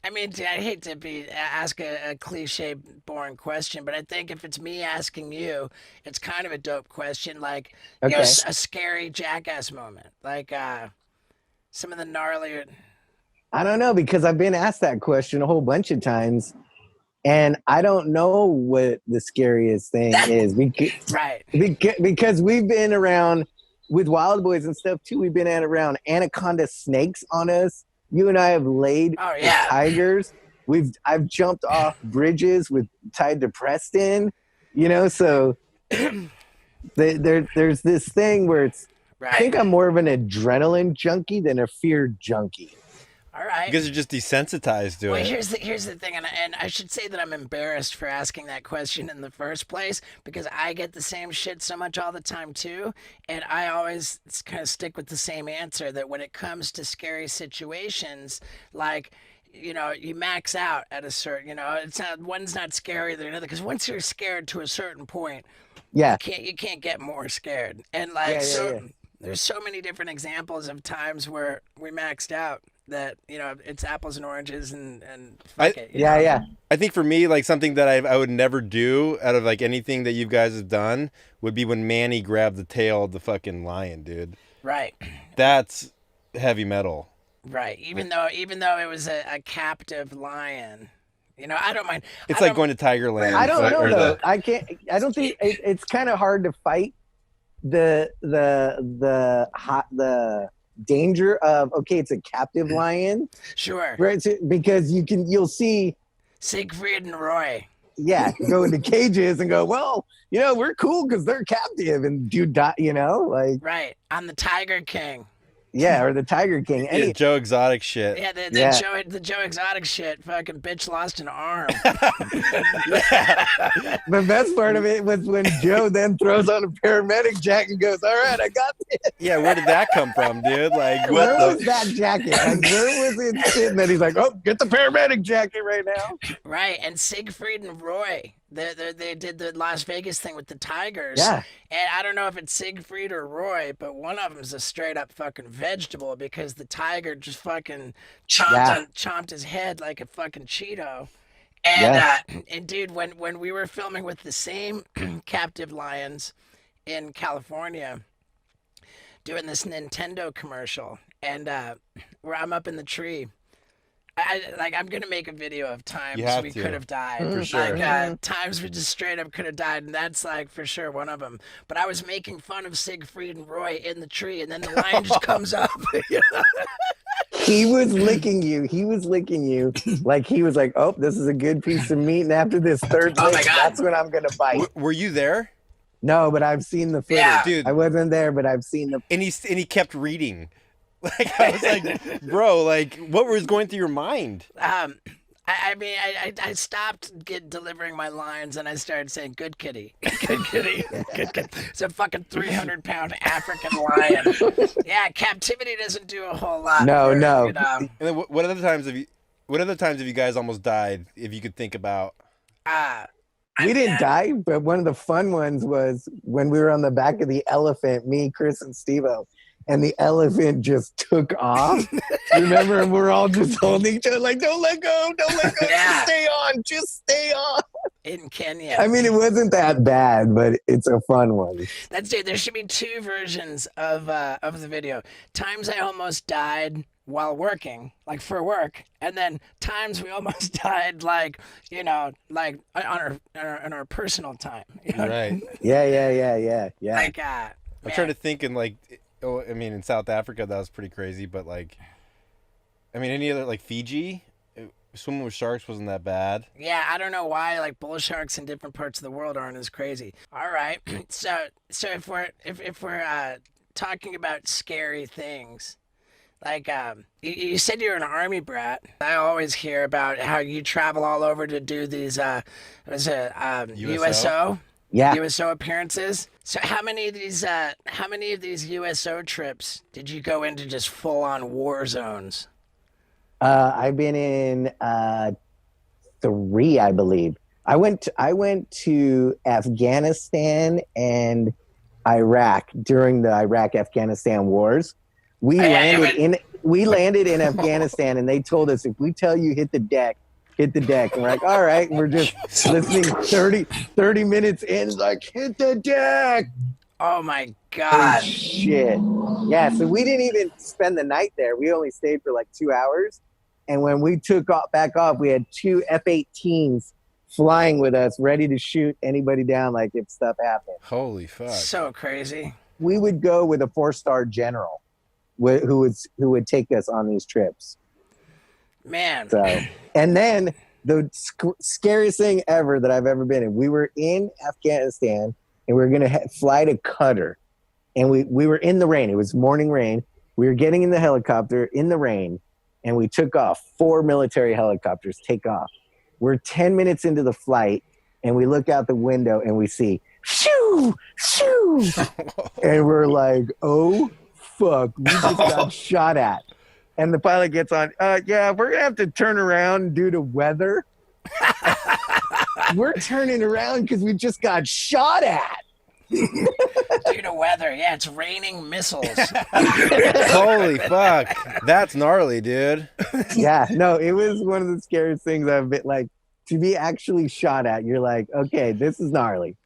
I mean, I hate to ask a cliche, boring question, but I think if it's me asking you, it's kind of a dope question. Like, Okay. a scary jackass moment, like some of the gnarlier. I don't know because I've been asked that question a whole bunch of times, and I don't know what the scariest thing That is right? because we've been around with wild boys and stuff too. We've been at around anaconda snakes on us. You and I have laid Oh with yeah, tigers. I've jumped off bridges with tied to Preston. So there's this thing where I right. think I'm more of an adrenaline junkie than a fear junkie. All right. You guys are just desensitized to Well, it. here's the thing, and I should say that I'm embarrassed for asking that question in the first place because I get the same shit so much all the time too, and I always kind of stick with the same answer that when it comes to scary situations, like you max out at a certain, it's not one's not scarier than another because once you're scared to a certain point, Yeah, you can't get more scared, and like yeah, yeah, so yeah. there's so many different examples of times where we maxed out that it's apples and oranges and I fuck it, Yeah, yeah. I think for me, like something that I would never do out of like anything that you guys have done would be when Manny grabbed the tail of the fucking lion, dude. right, That's heavy metal. right. Even though it was a captive lion, I don't mind. It's I like don't. going to I Tigerland don't know or though. the I can't. I don't think it's kind of hard to fight the danger of okay, it's a captive lion, Sure, right? So, because you'll see, Siegfried and Roy. go into cages and go, well, we're cool because they're captive and do die, like Right, on the Tiger King. yeah, or the Tiger King, yeah, any Joe Exotic shit. Yeah, the yeah. Joe Exotic shit. Fucking bitch lost an arm. Yeah, The best part of it was when Joe then throws on a paramedic jacket and goes, "All right, I got this." yeah. Where did that come from, dude? Like, what Where was the? that jacket? Like, where was it sitting? That he's like, "Oh, get the paramedic jacket right now." Right, and Siegfried and Roy, they did the Las Vegas thing with the Tigers, Yeah, and I don't know if it's Siegfried or Roy, but one of them's a straight up fucking vegetable because the tiger just fucking yeah, chomped his head like a fucking Cheeto. And yeah. and dude, when we were filming with the same captive lions in California, doing this Nintendo commercial, and where I'm up in the tree. I'm gonna make a video of You times have we could to have died. for Like sure. times we just straight up could have died, and that's like for sure one of them. But I was making fun of Siegfried and Roy in the tree, and then the lion just comes up. He was licking you. He was licking you. Like he was like, "Oh, this is a good piece of meat." And after this third Oh my lick, god! that's when I'm gonna bite. Were you there, No, but I've seen the Yeah. footage. I dude? wasn't there, but I've seen the. And he kept reading. Like I was like, bro, like what was going through your mind? Um, I mean, I stopped delivering my lines and I started saying, "Good kitty, good kitty, good kitty." It's a fucking 300-pound African lion. Yeah, captivity doesn't do a whole lot. No, For, no. And then what other times have you? What other times have you guys almost died? If you could think about. uh, We didn't die, but one of the fun ones was when we were on the back of the elephant, me, Chris, and Stevo, and the elephant just took off. Remember, and we're all just holding each other like, "Don't let go, don't let go, Yeah. just stay on, just stay on." in Kenya. I mean, it wasn't that bad, but it's a fun one. That's it. There should be two versions of the video. Times I almost died while working, like for work, and then times we almost died, like like on our personal time. Right. Yeah, yeah, yeah, yeah, yeah. Like I'm trying to think in like, oh, I mean, in South Africa that was pretty crazy, but like, I mean, any other like Fiji, swimming with sharks wasn't that bad. Yeah, I don't know why like bull sharks in different parts of the world aren't as crazy. All right, so if we're talking about scary things. Like, you said you're an army brat. I always hear about how you travel all over to do these, was it, USO? Yeah. USO appearances. So how many of these USO trips did you go into just full on war zones? I've been in three, I believe. I went to Afghanistan and Iraq during the Iraq-Afghanistan wars. We Yeah, landed but in we landed in Afghanistan, and they told us if we tell you hit the deck, hit the deck. And we're like, all right. And we're just listening 30 minutes in, like, hit the deck. Oh my God. Shit. Yeah, so we didn't even spend the night there. We only stayed for like 2 hours. And when we took back off, we had 2 F-18s flying with us, ready to shoot anybody down like if stuff happened. Holy fuck. So crazy. We would go with a 4-star general who would take us on these trips. Man. So, and then the scariest thing ever that I've ever been in, we were in Afghanistan and we were going to fly to Qatar. And we were in the rain. It was morning rain. We were getting in the helicopter in the rain, and we took off. 4 military helicopters take off. We're 10 minutes into the flight, and we look out the window, and we see, shoo, shoo. And we're like, oh, fuck, we just got shot at. And the pilot gets on, yeah, we're going to have to turn around due to weather. We're turning around because we just got shot at. Due to weather. Yeah, it's raining missiles. Holy fuck. That's gnarly, dude. Yeah, no, it was one of the scariest things I've been, like, to be actually shot at. You're like, okay, this is gnarly.